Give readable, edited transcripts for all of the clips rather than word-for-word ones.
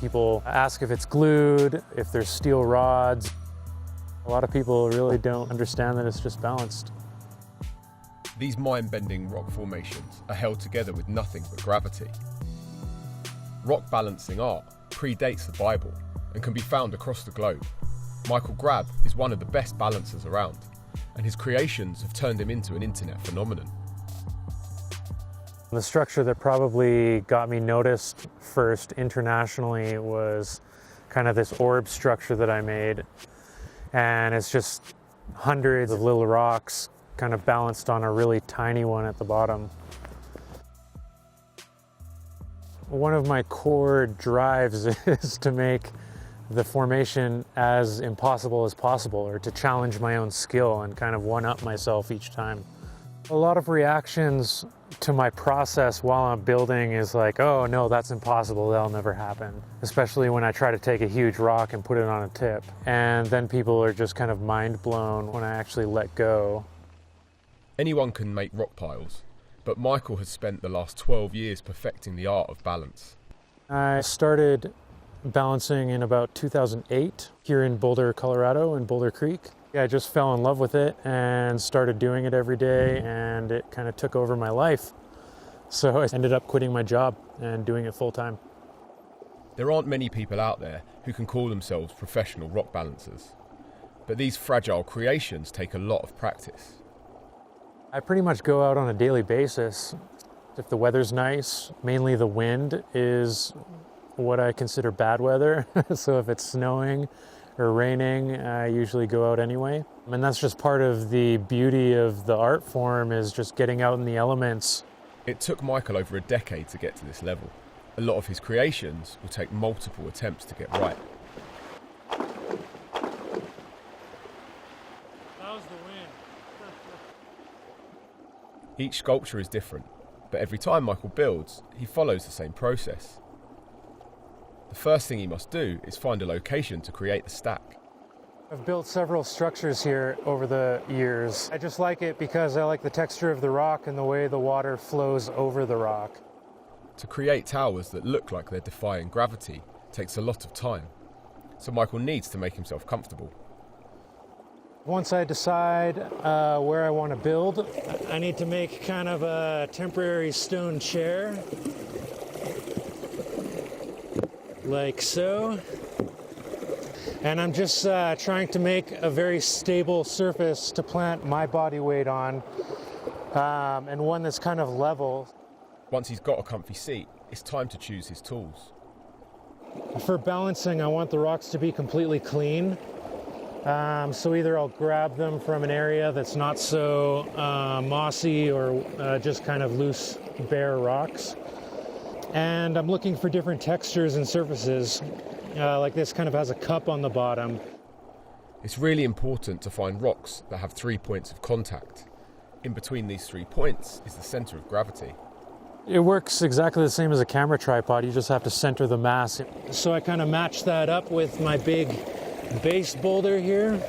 People ask if it's glued, if there's steel rods. A lot of people really don't understand that it's just balanced. These mind-bending rock formations are held together with nothing but gravity. Rock balancing art predates the Bible and can be found across the globe. Michael Grabb is one of the best balancers around, and his creations have turned him into an internet phenomenon. The structure that probably got me noticed first internationally was kind of this orb structure that I made. And it's just hundreds of little rocks kind of balanced on a really tiny one at the bottom. One of my core drives is to make the formation as impossible as possible, or to challenge my own skill and kind of one-up myself each time. A lot of reactions to my process while I'm building is like, oh no, that's impossible, that'll never happen. Especially when I try to take a huge rock and put it on a tip. And then people are just kind of mind blown when I actually let go. Anyone can make rock piles, but Michael has spent the last 12 years perfecting the art of balance. I started balancing in about 2008 here in Boulder, Colorado, in Boulder Creek. I just fell in love with it and started doing it every day, and it kind of took over my life. So I ended up quitting my job and doing it full time. There aren't many people out there who can call themselves professional rock balancers, but these fragile creations take a lot of practice. I pretty much go out on a daily basis. If the weather's nice, mainly the wind is what I consider bad weather. So if it's snowing or raining, I usually go out anyway. And that's just part of the beauty of the art form, is just getting out in the elements. It took Michael over a decade to get to this level. A lot of his creations will take multiple attempts to get right. How's the wind? Each sculpture is different, but every time Michael builds, he follows the same process. The first thing he must do is find a location to create the stack. I've built several structures here over the years. I just like it because I like the texture of the rock and the way the water flows over the rock. To create towers that look like they're defying gravity takes a lot of time, so Michael needs to make himself comfortable. Once I decide where I want to build, I need to make kind of a temporary stone chair, like so. And I'm just trying to make a very stable surface to plant my body weight on, and one that's kind of level. Once he's got a comfy seat, it's time to choose his tools. For balancing, I want the rocks to be completely clean. So either I'll grab them from an area that's not so mossy, or just kind of loose, bare rocks. And I'm looking for different textures and surfaces. Like this kind of has a cup on the bottom. It's really important to find rocks that have 3 points of contact. In between these 3 points is the center of gravity. It works exactly the same as a camera tripod. You just have to center the mass. So I kind of match that up with my big base boulder here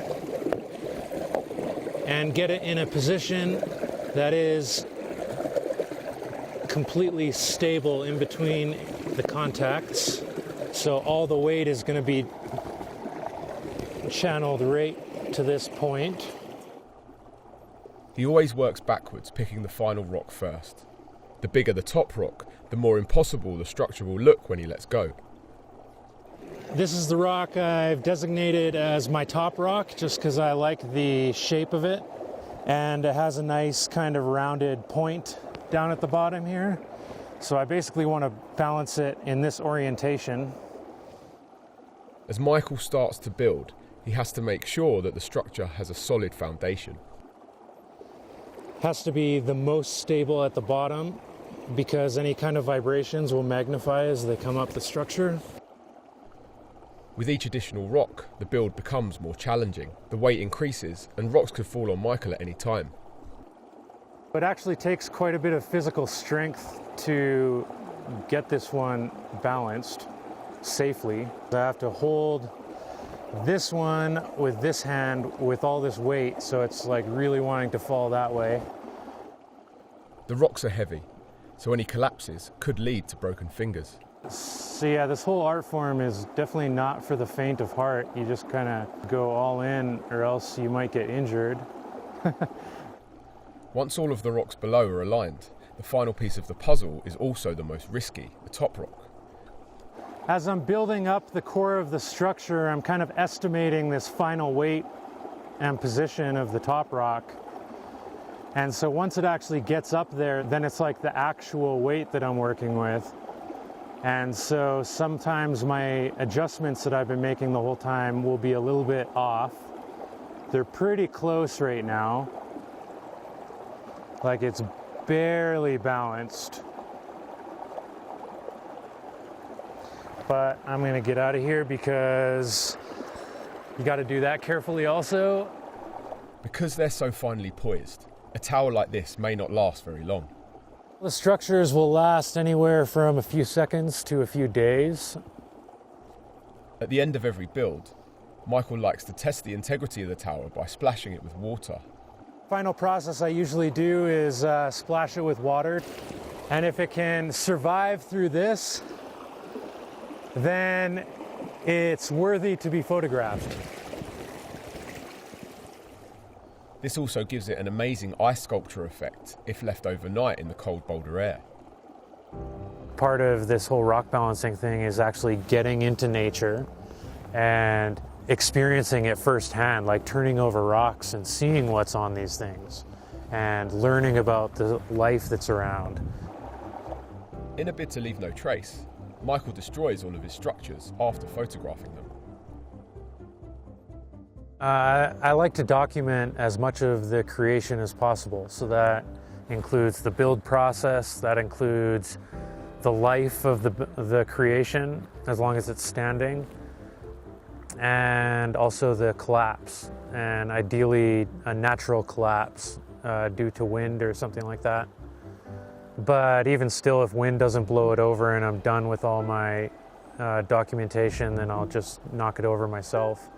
and get it in a position that is completely stable in between the contacts. So all the weight is going to be channeled right to this point. He always works backwards, picking the final rock first. The bigger the top rock, the more impossible the structure will look when he lets go. This is the rock I've designated as my top rock, just because I like the shape of it. And it has a nice kind of rounded point down at the bottom here. So I basically want to balance it in this orientation. As Michael starts to build, he has to make sure that the structure has a solid foundation. Has to be the most stable at the bottom, because any kind of vibrations will magnify as they come up the structure. With each additional rock, the build becomes more challenging. The weight increases and rocks could fall on Michael at any time. It actually takes quite a bit of physical strength to get this one balanced safely. I have to hold this one with this hand with all this weight, so it's like really wanting to fall that way. The rocks are heavy, so any collapses could lead to broken fingers. So yeah, this whole art form is definitely not for the faint of heart. You just kind of go all in or else you might get injured. Once all of the rocks below are aligned, the final piece of the puzzle is also the most risky, the top rock. As I'm building up the core of the structure, I'm kind of estimating this final weight and position of the top rock. And so once it actually gets up there, then it's like the actual weight that I'm working with. And so sometimes my adjustments that I've been making the whole time will be a little bit off. They're pretty close right now. Like it's barely balanced. But I'm gonna get out of here because you gotta do that carefully also. Because they're so finely poised, a tower like this may not last very long. The structures will last anywhere from a few seconds to a few days. At the end of every build, Michael likes to test the integrity of the tower by splashing it with water. Final process I usually do is splash it with water. And if it can survive through this, then it's worthy to be photographed. This also gives it an amazing ice sculpture effect if left overnight in the cold Boulder air. Part of this whole rock balancing thing is actually getting into nature and experiencing it firsthand, like turning over rocks and seeing what's on these things and learning about the life that's around. In a bid to leave no trace, Michael destroys all of his structures after photographing them. I like to document as much of the creation as possible. So that includes the build process, that includes the life of the creation, as long as it's standing, and also the collapse, and ideally a natural collapse due to wind or something like that. But even still, if wind doesn't blow it over and I'm done with all my documentation, then I'll just knock it over myself.